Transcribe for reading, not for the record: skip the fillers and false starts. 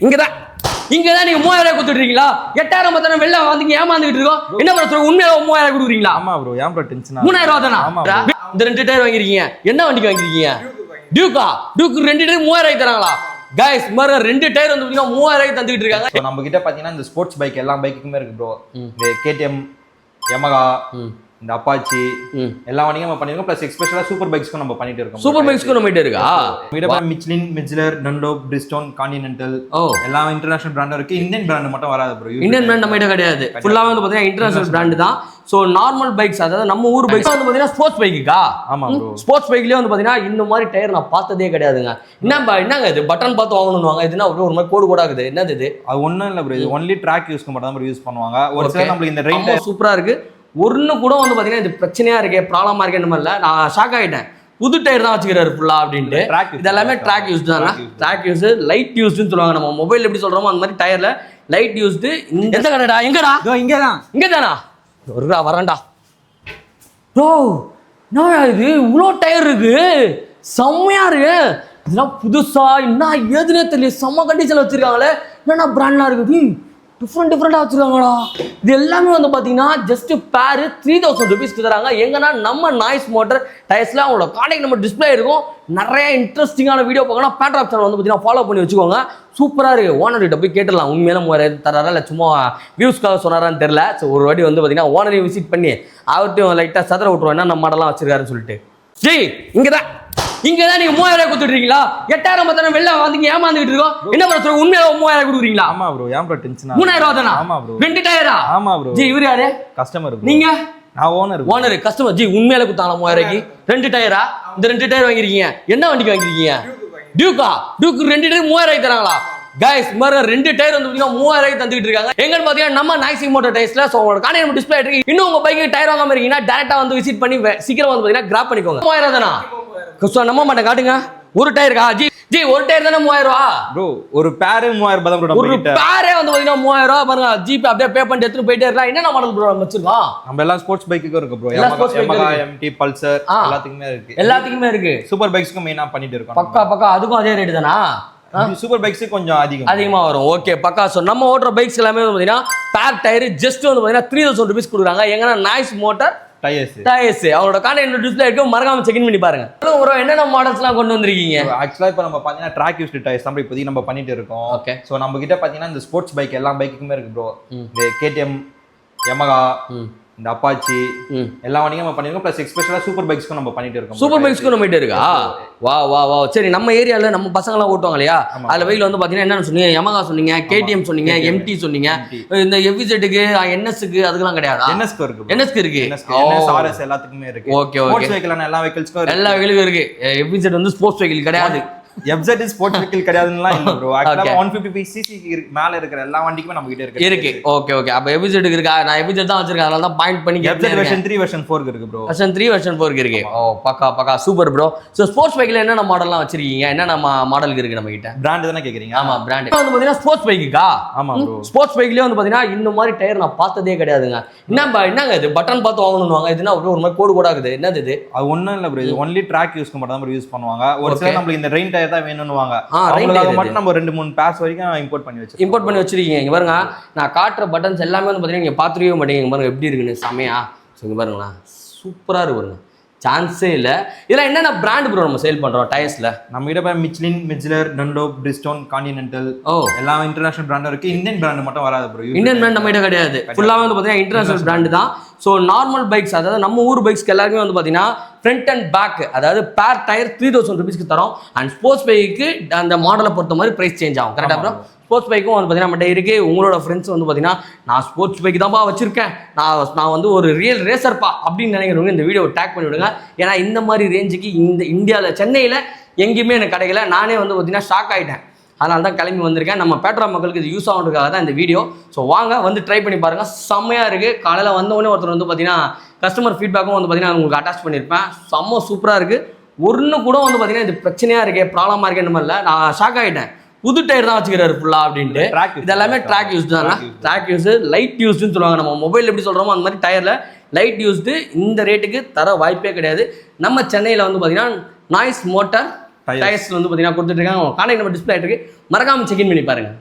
இங்கதான் நீங்க 3000 கொடுத்துட்டீங்களா? 8000 பத்தாயிரம் வெளில வந்தீங்க ஏமாந்துட்டு இருக்கோம். என்ன ப்ரோ உண்மையில 3000 கொடுக்குறீங்களா? ஆமா ப்ரோ, ஏன் ப்ரோ டென்ஷன்? 3000 தானா? இந்த 2 டயர் வாங்கிருக்கீங்க. என்ன வண்டிக்கு வாங்கிருக்கீங்க? டியூக்கா. டியூக் 2 டயர் 3000 தராங்களா? गाइस மர 2 டயர் வந்து 3000 தந்துட்டு இருக்காங்க. சோ நம்ம கிட்ட பாத்தீங்கன்னா இந்த ஸ்போர்ட்ஸ் பைக் எல்லா பைக்குமே இருக்கு ப்ரோ. இந்த KTM, Yamaha, இந்த அப்பாச்சி எல்லா வண்டியும் நம்ம பண்ணிருக்கோம். பிளஸ் எஸ்பெஷலா சூப்பர் பைக்ஸ்க்கு நம்ம பண்ணிட்டு இருக்கோம். சூப்பர் பைக்ஸ்க்கு நம்ம கிட்ட இருக்கா? மீடியா மிச்லின், மிட்லர், டன்லோப், பிரிஸ்டோன், கான்டினென்டல் எல்லா இன்டர்நேஷனல் பிராண்டும் இருக்கு. இந்தியன் பிராண்ட் மட்டும் வராது ப்ரோ. இந்தியன் பிராண்ட் நம்ம கிட்ட கிடையாது. ஃபுல்லாவே வந்து பாத்தீங்கன்னா இன்டர்நேஷனல் பிராண்ட் தான். சோ நார்மல் பைக்ஸ் அதாவது நம்ம ஊர் பைக்ஸ் வந்து பாத்தீங்கன்னா ஸ்போர்ட்ஸ் பைக்குக்கா? ஆமா ப்ரோ. ஸ்போர்ட்ஸ் பைக்லயே வந்து பாத்தீங்கன்னா இந்த மாதிரி டயர் நான் பார்த்ததே கிடையாதுங்க. என்னங்க இது பட்டன் பார்த்து வாங்கணும்வாங்க. இதுனா ஒரு மாதிரி கோடு கோடா இருக்குது. என்னது இது? அது ஒண்ணும் இல்ல ப்ரோ. இது ஒன்லி ட்ராக் யூஸ்க்கு மட்டும் தான் ப்ரோ யூஸ் பண்ணுவாங்க. ஒரு சில நமக்கு இந்த ரெயின் டயர் சூப்பரா இருக்கு. ஒன்னு கூட வந்து பாத்தீங்கன்னா இது பிரச்சனையா இருக்கே, ப்ராப்ளமா இருக்கே நம்ம இல்ல. நான் ஷாக் ஆயிட்டேன். புது டயர் தான் வச்சுக்கிறாரு ஃபுல்லா அப்படின்ட்டு. இது எல்லாமே ட்ராக் யூஸ் தான். ட்ராக் யூஸ், லைட் யூஸ்னு சொல்லுவாங்க. நம்ம மொபைல் எப்படி சொல்றோமோ அந்த மாதிரி டயர்ல லைட் யூஸ்டு. எந்த கடைடா? எங்கடா? இங்கதானா? ஒருடா வரேன்டா. ப்ரோ நான் இது இவ்வளோ டயர் இருக்கு, செம்மையா இருக்கு. இதெல்லாம் புதுசா என்ன ஏதுன்னே தெரியல. செம்ம கண்டிஷன்ல வச்சிருக்காங்களே. என்னென்ன பிராண்ட்லாம் இருக்குது? டிஃப்ரெண்டாக வச்சுருக்காங்களா? இது எல்லாமே வந்து பார்த்தீங்கன்னா ஜஸ்ட் பேர் 3000 ருபீஸ்க்கு தராங்க. எங்கன்னா நம்ம நாய்ஸ் மோட்டர் டயர்ஸில் அவங்களோட கான்டாக்ட் நம்பர் டிஸ்பிளே இருக்கும். நிறைய இன்ட்ரெஸ்டிங்கான வீடியோ பார்க்கணும். பேட்ராப் சேனல் வந்து பார்த்தீங்கன்னா ஃபாலோ பண்ணி வச்சுக்கோங்க. சூப்பராக இருக்குது. ஓனர்கிட்ட போய் கேட்டுடலாம் உண்மையில 3000 தராரா இல்லை சும்மா வியூஸ்க்காக சொன்னாரான்னு தெரில. ஸோ ஒரு வாட்டி வந்து பார்த்தீங்கன்னா ஓனரையும் விசிட் பண்ணி அவர்கிட்டையும் லைட்டாக சதற விட்டுருவோம் என்ன நம்ம மாடலாம் வச்சிருக்காருன்னு சொல்லிட்டு. ஜெய் இங்கதான் நீங்க 3000 கொடுத்துட்டீங்களா? 8000 பத்தாயிரம் வெளில வந்தீங்க ஏமாந்துட்டு இருக்கோம். என்ன ப்ரோ உண்மையில 3000 கொடுக்குறீங்களா? ஆமா ப்ரோ, ஏன் ப்ரோ டென்ஷன்? 3000 தானா? ஆமா ப்ரோ. 2 டயரா? ஆமா ப்ரோ. ஜி இவரு யாரு? கஸ்டமர். நீங்க? நான் ஓனர். கஸ்டமர். ஜி உண்மையில கொடுத்தாங்களா 3000க்கு? 2 டயரா? இந்த 2 டயர் வாங்கிருக்கீங்க. என்ன வண்டிக்கு வாங்கிருக்கீங்க? டியூக்கா. டியூக் 2 டயர் 3000 தராங்களா? गाइस மர 2 டயர் வந்து 3000 தந்துட்டு இருக்காங்க. எங்கன்னு பாத்தீங்கன்னா நம்ம நாய்ஸ் மோட்டார் டயர்ஸ்ல. சோ உங்க கான்டாக்ட் டிஸ்ப்ளே இருக்கு. இன்னும் உங்க பைக்கு டயர் வாங்காம இருக்கீங்கன்னா டைரக்டா வந்து விசிட் பண்ணி சீக்கிரம் வந்து பாத்தீங்கன்னா கிராப் பண்ணிக்கோங்க. 3000 தானா? கஸ்டமர் நம்ப மாட்டேன், காட்டுங்க. ஒரு டயருக்கா? ஜி ஒரு டயர் தானே 3000 ரூபா ப்ரோ. ஒரு பேரே 3000 தான் ப்ரோ. ஒரு பேரே வந்து பாத்தீங்கன்னா 3000 ரூபா பாருங்க. ஜிபே அப்படியே பே பண்ணிட்டு எடுத்து போயிட்டே இருக்கலாம். என்ன மாடல் ப்ரோ வச்சிருக்கோம்? நம்ம எல்லாம் ஸ்போர்ட்ஸ் பைக்குக்கு இருக்கு ப்ரோ. Yamaha, MT, Pulsar எல்லாத்துக்குமே இருக்கு. சூப்பர் பைக்ஸ்க்கு மெயினா பண்ணிட்டு இருக்கோம். பக்கா அதுக்கும் அதே ரேட் தானா? சூப்பர் பைக்ஸ் கொஞ்சம் அதிகமா வரும். ஓகே பக்கா. சோ நம்ம ஓட்டுற பைக்ஸ் எல்லாமே வந்து பாத்தீங்கன்னா பேர் டயர் ஜஸ்ட் வந்து பாத்தீங்கன்னா 3000 ருபீஸ் கொடுக்குறாங்க. எங்கன்னா நாய்ஸ் மோட்டார் டயர்ஸ் அவங்களோட கான்டாக்ட் டிஸ்ப்ளே இருக்கு. மறக்காம செக் பண்ணி பாருங்க. ப்ரோ என்னென்ன மாடல்ஸ்லாம் கொண்டு வந்திருக்கீங்க? ஆக்சுவலா இப்போ நம்ம பாத்தீங்கன்னா ட்ராக் யூஸ்டு டயர்ஸ் தான் இப்போதைக்கு நம்ம பண்ணிட்டு இருக்கோம். ஓகே. சோ நம்ம கிட்ட பாத்தீங்கன்னா இந்த ஸ்போர்ட்ஸ் பைக் எல்லா பைக்குமே இருக்கு ப்ரோ. இந்த KTM, Yamaha, இந்த அப்பாச்சி எல்லா வண்டியும் நம்ம பண்ணிருக்கோம். பிளஸ் எஸ்பெஷலா சூப்பர் பைக்ஸ்க்கு நம்ம பண்ணிட்டு இருக்கோம். சூப்பர் பைக்ஸ்க்கு நம்ம கிட்ட இருக்கா? வா சரி. நம்ம ஏரியால நம்ம பசங்க எல்லாம் ஓட்டுவாங்க இல்லையா? அதுல வெயில வந்து பாத்தீங்கன்னா என்னன்னு சொன்னீங்க? Yamaha சொன்னீங்க, KTM சொன்னீங்க, MT சொன்னீங்க. இந்த FZக்கு NSக்கு அதுக்கெல்லாம் கிடையாது. NSக்கு இருக்கு. RS எல்லாத்துக்குமே இருக்கு. ஓகே. ஸ்போர்ட்ஸ் வெஹிக்கிளான எல்லா வெஹிக்கிளுக்கும் இருக்கு. FZ வந்து ஸ்போர்ட்ஸ் வெஹிக்கிள் கிடையாது. FZ ஸ்போர்ட்ஸ் வெஹிக்கிள் கிடையாதுன்னுலாம் இல்ல ப்ரோ. ஆக்சுவலா 155 cc மேல இருக்கிற எல்லா வண்டிக்குமே நம்ம கிட்ட இருக்கு. ஓகே. அப்ப FZ இருக்கா? நான் FZ தான் வச்சிருக்கேன். அதனால தான் பாயிண்ட் பண்ணி FZ வெர்ஷன் 3 வெர்ஷன் 4 இருக்கு ப்ரோ. வெர்ஷன் 3 வெர்ஷன் 4 இருக்கு. பக்கா சூப்பர் ப்ரோ. சோ ஸ்போர்ட்ஸ் பைக்ல என்னென்ன மாடல்லாம் வச்சிருக்கீங்க? என்னென்ன மாடல் இருக்கு நம்ம கிட்ட? பிராண்ட் தானே கேக்குறீங்க? ஆமா பிராண்ட். வந்து பாத்தீங்கன்னா ஸ்போர்ட்ஸ் பைக்குக்கா? ஆமா ப்ரோ. ஸ்போர்ட்ஸ் பைக்லயே வந்து பாத்தீங்கன்னா இந்த மாதிரி டயர் நான் பார்த்ததே கிடையாதுங்க. என்னங்க இது பட்டன் பார்த்து வாங்கணும்வாங்க. இதுனா ஒரு மாதிரி கோடு கோடா இருக்குது. என்னது இது? அது ஒண்ணும் இல்ல ப்ரோ. இது ஒன்லி ட்ராக் யூஸ்க்கு மட்டும் தான் ப்ரோ யூஸ் பண்ணுவாங்க. ஒரு சில நமக்கு இந்த ரெயின் டயர் தான் வேணும்னுவாங்க. மட்டும் நம்ம 2-3 பேர்ஸ் வரைக்கும் இம்போர்ட் பண்ணி வச்சிருக்கீங்க. இங்க பாருங்க, நான் காட்டுற பட்டன்ஸ் எல்லாமே வந்து பாத்தீங்கன்னா நீங்க பாத்துக்கவே மாட்டீங்க. பாருங்க எப்படி இருக்குன்னு செமையா. இங்க பாருங்களா, சூப்பரா இருக்கு பாருங்க. சான்ஸே இல்ல. இதெல்லாம் என்னென்ன பிராண்ட் ப்ரோ நம்ம சேல் பண்றோம் டயர்ஸ்ல? நம்ம கிட்ட மிச்லின், மிட்லர், டன்லோப், பிரிஸ்டோன், கான்டினென்டல் எல்லா இன்டர்நேஷனல் பிராண்டும் இருக்கு. இந்தியன் பிராண்ட் மட்டும் வராது ப்ரோ. இந்தியன் பிராண்ட் நம்ம கிட்ட கிடையாது. ஃபுல்லாவே வந்து பாத்தீங்கன்னா இன்டர்நேஷனல் பிராண்ட் தான். ஸோ நார்மல் பைக்ஸ் அதாவது நம்ம ஊர் பைக்ஸ்க்கு எல்லாருமே வந்து பார்த்தீங்கன்னா ஃப்ரண்ட் அண்ட் பேக் அதாவது பேர் டயர் 3000 ருபீஸ்க்கு தரோம். அண்ட் ஸ்போர்ட்ஸ் பைக்கு அந்த மாடலை பொறுத்த மாதிரி ப்ரைஸ் சேஞ்ச் ஆகும். கரெக்டாக ப்ரோ? ஸ்போர்ட்ஸ் பைக்கும் வந்து பார்த்தீங்கன்னா நம்மகிட்ட இருக்கு. உங்களோட ஃப்ரெண்ட்ஸ் வந்து பார்த்தீங்கன்னா நான் ஸ்போர்ட்ஸ் பைக் தான்ப்பா வச்சிருக்கேன், நான் வந்து ஒரு ரியல் ரேசர்ப்பா அப்படின்னு நினைக்கிறவங்க இந்த வீடியோவை டேக் பண்ணி விடுங்க. ஏன்னா இந்த மாதிரி ரேஞ்சுக்கு இந்த இந்தியாவில் சென்னையில் எங்கேயுமே எனக்கு கிடைக்கல. நானே வந்து பார்த்தீங்கன்னா ஷாக் ஆகிட்டேன். அதனால தான் கிளம்பி வந்திருக்கேன். நம்ம பேட்ரா மக்களுக்கு இது யூஸ் ஆகிறதுக்காக தான் இந்த வீடியோ. ஸோ வாங்க வந்து ட்ரை பண்ணி பாருங்கள். செம்மையாக இருக்குது. காலையில் வந்தவொடனே ஒருத்தர் வந்து பார்த்தீங்கன்னா கஸ்டமர் ஃபீட்பேக்கும் வந்து பார்த்தீங்கன்னா உங்களுக்கு அட்டாச் பண்ணியிருப்பேன். செம்ம சூப்பராக இருக்குது. ஒன்று கூட வந்து பார்த்தீங்கன்னா இது பிரச்சனையாக இருக்கே, ப்ராப்ளமாக இருக்கே நம்ம இல்லை. நான் ஷாக் ஆகிட்டேன். புது டயர் தான் வச்சுக்கிறாரு ஃபுல்லாக அப்படின்ட்டு. இது எல்லாமே ட்ராக் யூஸ் தான். ட்ராக் யூஸ், லைட் யூஸ்ன்னு சொல்லுவாங்க. நம்ம மொபைல் எப்படி சொல்கிறோமோ அந்த மாதிரி டயரில் லைட் யூஸ்டு இந்த ரேட்டுக்கு தர வாய்ப்பே கிடையாது. நம்ம சென்னையில் வந்து பார்த்தீங்கன்னா நாய்ஸ் மோட்டார் டயர்ஸ்ல வந்து பார்த்தீங்கன்னா கொடுத்துட்டு இருக்காங்க. கான்டாக்ட் நம்பர் டிஸ்பிளே ஆயிட்டு இருக்கு, மறக்காம செக் இன் பண்ணி பாருங்க.